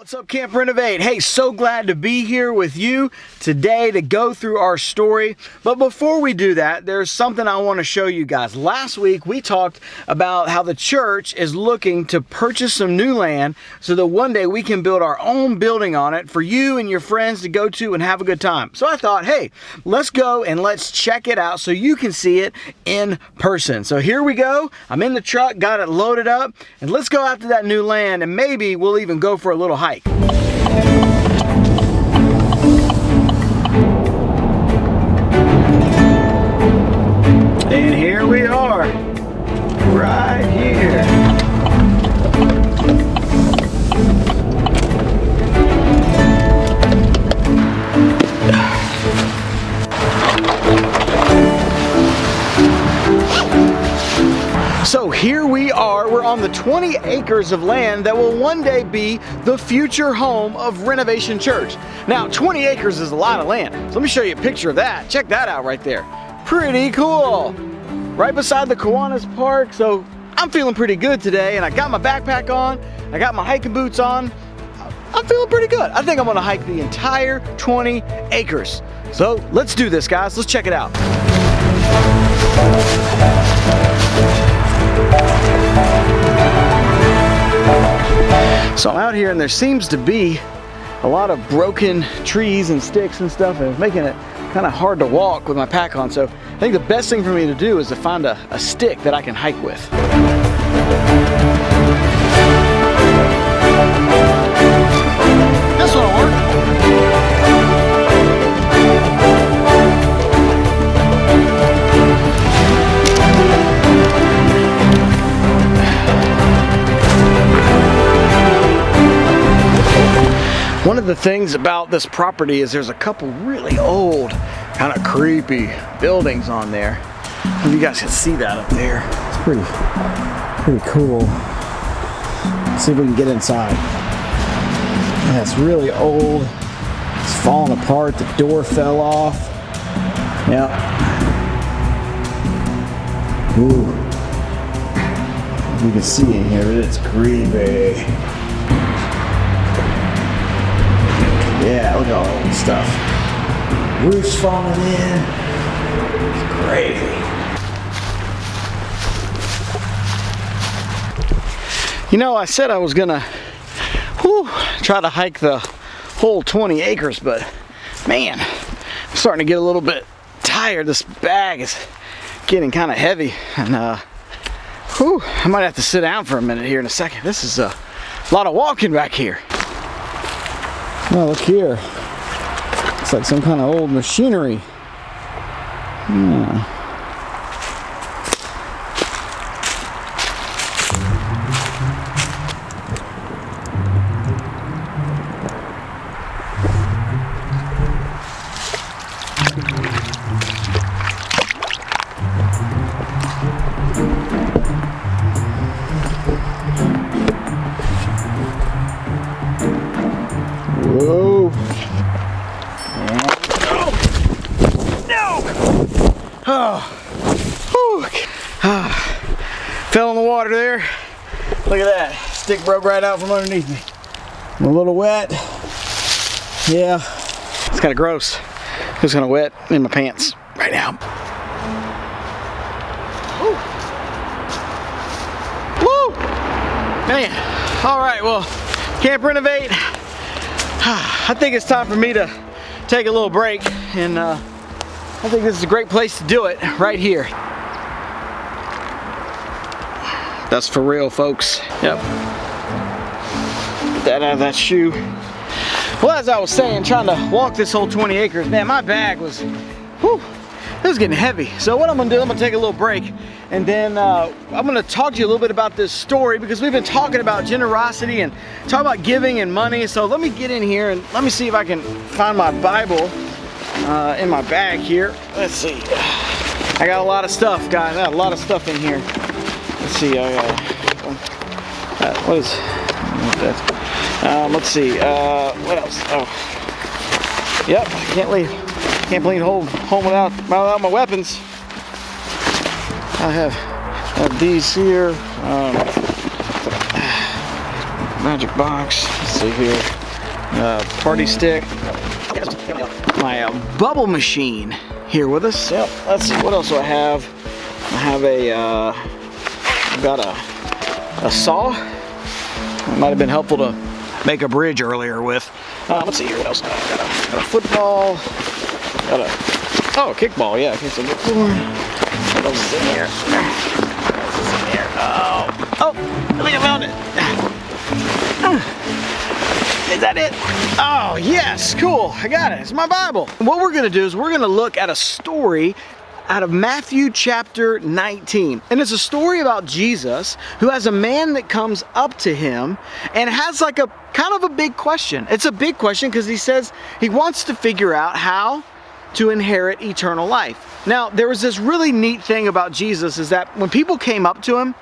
What's up, Camp Renovate? Hey, so glad to be here with you today to go through our story. But before we do that, there's something I want to show you guys. Last week, we talked about how the church is looking to purchase some new land so that one day we can build our own building on it for you and your friends to go to and have a good time. So I thought, hey, let's go and let's check it out so you can see it in person. So here we go. I'm in the truck, got it loaded up, and let's go out to that new land, and maybe we'll even go for a little hike. And here we are, right here. So here we are, we're on the 20 acres of land that will one day be the future home of Renovation Church. Now, 20 acres is a lot of land. So let me show you a picture of that. Check that out right there. Pretty cool. Right beside the Kiwanis Park. So I'm feeling pretty good today, and I got my backpack on, I got my hiking boots on. I'm feeling pretty good. I think I'm gonna hike the entire 20 acres. So let's do this, guys. Let's check it out. So I'm out here, and there seems to be a lot of broken trees and sticks and stuff, and it's making it kind of hard to walk with my pack on. So I think the best thing for me to do is to find a stick that I can hike with. This one'll work. One of the things about this property is there's a couple really old, kind of creepy buildings on there. If you guys can see that up there. It's pretty cool. Let's see if we can get inside. Yeah, it's really old. It's falling apart. The door fell off. Yeah. Ooh. You can see in here, it's creepy. Yeah, look at all that old stuff. Roof's falling in. It's crazy. You know, I said I was gonna try to hike the whole 20 acres, but man, I'm starting to get a little bit tired. This bag is getting kind of heavy, and I might have to sit down for a minute here in a second. This is a lot of walking back here. Oh, look here. It's like some kind of old machinery. Yeah. Whoa. Oh. Fell in the water there. Look at that. Stick broke right out from underneath me. I'm a little wet. Yeah. It's kind of gross. It's kind of wet in my pants right now. Woo. Woo. Man. All right, well, Camp Renovate. I think it's time for me to take a little break, and I think this is a great place to do it, right here. That's for real, folks. Yep. Get that out of that shoe. Well, as I was saying, trying to walk this whole 20 acres, man, my bag was, it was getting heavy. So what I'm gonna do, I'm gonna take a little break, and then I'm gonna talk to you a little bit about this story, because we've been talking about generosity and talking about giving and money. So let me get in here and let me see if I can find my Bible in my bag here. Let's see. I got a lot of stuff, guys. I got a lot of stuff in here. Let's see. What is that? Let's see. What else? Oh, yep. Can't leave home without my weapons. I have these here. Magic box. Let's see here. Party stick. My bubble machine here with us. Yep. Let's see. What else do I have? I have I've got a saw. It might have been helpful to make a bridge earlier with. Let's see here. What else? Got a football. Got a kickball. Yeah. Okay. So what else is in here? What else is in here? Oh, I think I found it. Is that it? Oh, yes, cool, I got it, it's my Bible. What we're gonna do is we're gonna look at a story out of Matthew chapter 19. And it's a story about Jesus who has a man that comes up to him and has like a kind of a big question. It's a big question because he says he wants to figure out how to inherit eternal life. Now, there was this really neat thing about Jesus is that when people came up to him,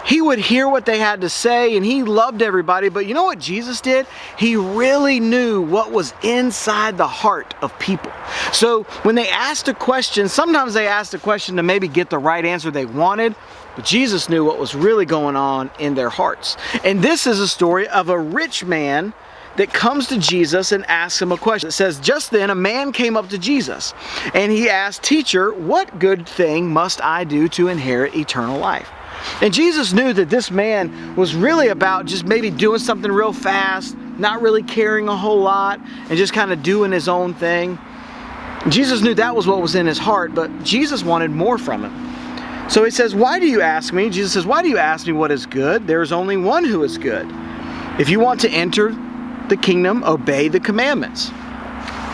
he would hear what they had to say and he loved everybody, but you know what Jesus did? He really knew what was inside the heart of people. So when they asked a question, sometimes they asked a question to maybe get the right answer they wanted, but Jesus knew what was really going on in their hearts. And this is a story of a rich man that comes to Jesus and asks him a question. It says, just then a man came up to Jesus and he asked, "Teacher, what good thing must I do to inherit eternal life?" And Jesus knew that this man was really about just maybe doing something real fast, not really caring a whole lot, and just kind of doing his own thing. And Jesus knew that was what was in his heart, but Jesus wanted more from him. So he says, "Why do you ask me?" Jesus says, "Why do you ask me what is good? There is only one who is good. If you want to enter the kingdom, obey the commandments."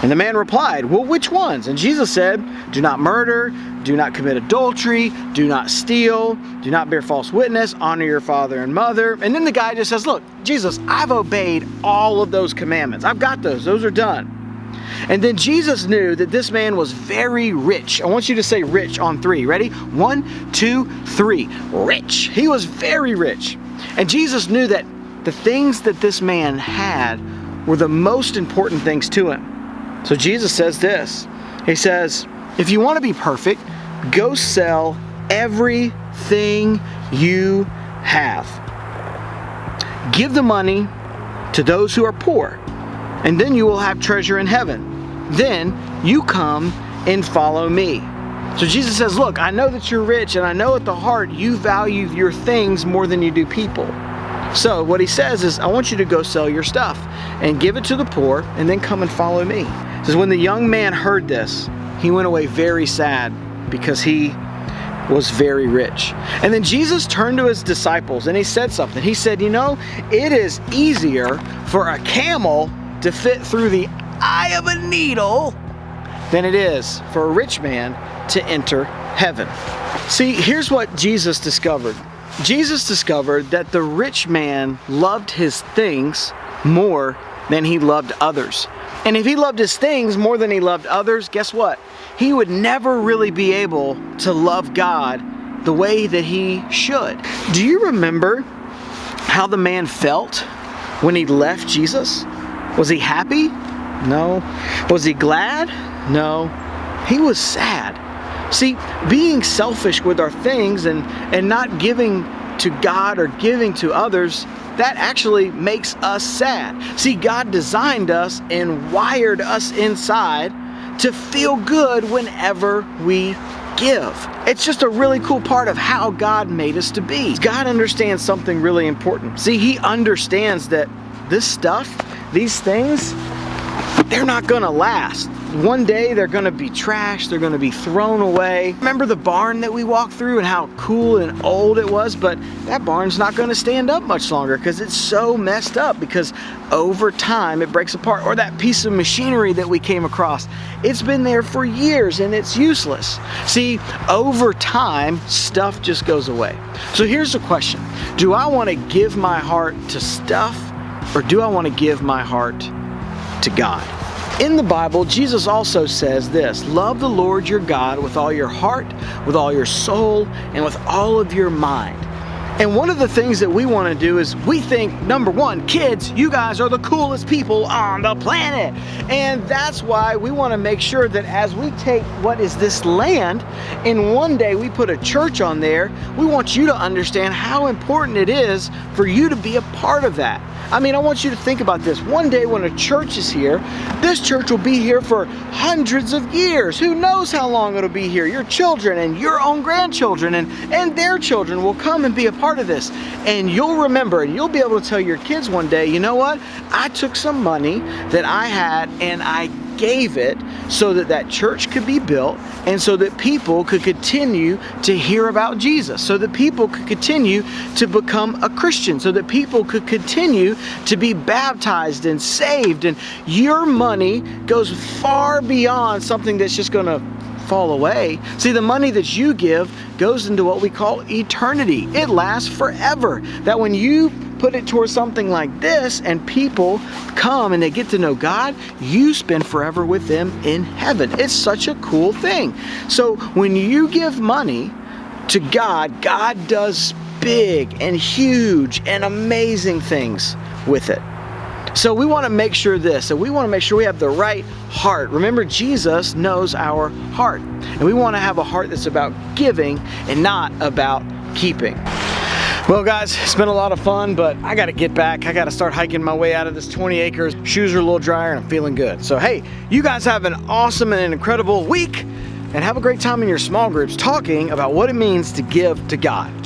And the man replied, "Well, which ones?" And Jesus said, "Do not murder, do not commit adultery, do not steal, do not bear false witness, honor your father and mother." And then the guy just says, "Look, Jesus, I've obeyed all of those commandments. I've got those are done." And then Jesus knew that this man was very rich. I want you to say rich on three. Ready? 1, 2, 3. Rich. He was very rich. And Jesus knew that the things that this man had were the most important things to him. So Jesus says this. He says, "If you want to be perfect, go sell everything you have. Give the money to those who are poor, and then you will have treasure in heaven. Then you come and follow me." So Jesus says, look, I know that you're rich, and I know at the heart you value your things more than you do people. So what he says is, I want you to go sell your stuff and give it to the poor, and then come and follow me. He says, when the young man heard this, he went away very sad because he was very rich. And then Jesus turned to his disciples and he said something. He said, you know, it is easier for a camel to fit through the eye of a needle than it is for a rich man to enter heaven. See, here's what Jesus discovered. Jesus discovered that the rich man loved his things more than he loved others. And if he loved his things more than he loved others, guess what? He would never really be able to love God the way that he should. Do you remember how the man felt when he left Jesus? Was he happy? No. Was he glad? No. He was sad. See, being selfish with our things and not giving to God or giving to others, that actually makes us sad. See, God designed us and wired us inside to feel good whenever we give. It's just a really cool part of how God made us to be. God understands something really important. See, he understands that this stuff, these things, they're not gonna last. One day they're gonna be trashed, they're gonna be thrown away. Remember the barn that we walked through and how cool and old it was? But that barn's not gonna stand up much longer because it's so messed up, because over time it breaks apart. Or that piece of machinery that we came across, it's been there for years and it's useless. See, over time, stuff just goes away. So here's the question. Do I wanna give my heart to stuff, or do I wanna give my heart to God? In the Bible, Jesus also says this: love the Lord your God with all your heart, with all your soul, and with all of your mind. And one of the things that we want to do is we think, number one, kids, you guys are the coolest people on the planet. And that's why we want to make sure that as we take what is this land, and one day we put a church on there, we want you to understand how important it is for you to be a part of that. I mean, I want you to think about this. One day when a church is here, this church will be here for hundreds of years. Who knows how long it'll be here? Your children and your own grandchildren and their children will come and be a part of this. And you'll remember, and you'll be able to tell your kids one day, you know what? I took some money that I had and I gave it so that that church could be built and so that people could continue to hear about Jesus, so that people could continue to become a Christian, so that people could continue to be baptized and saved. And your money goes far beyond something that's just going to fall away. See, the money that you give goes into what we call eternity. It lasts forever. That when you put it towards something like this and people come and they get to know God, you spend forever with them in heaven. It's such a cool thing. So when you give money to God, God does big and huge and amazing things with it. So we want to make sure we want to make sure we have the right heart. Remember, Jesus knows our heart. And we want to have a heart that's about giving and not about keeping. Well, guys, it's been a lot of fun, but I got to get back. I got to start hiking my way out of this 20 acres. Shoes are a little drier and I'm feeling good. So, hey, you guys have an awesome and an incredible week and have a great time in your small groups talking about what it means to give to God.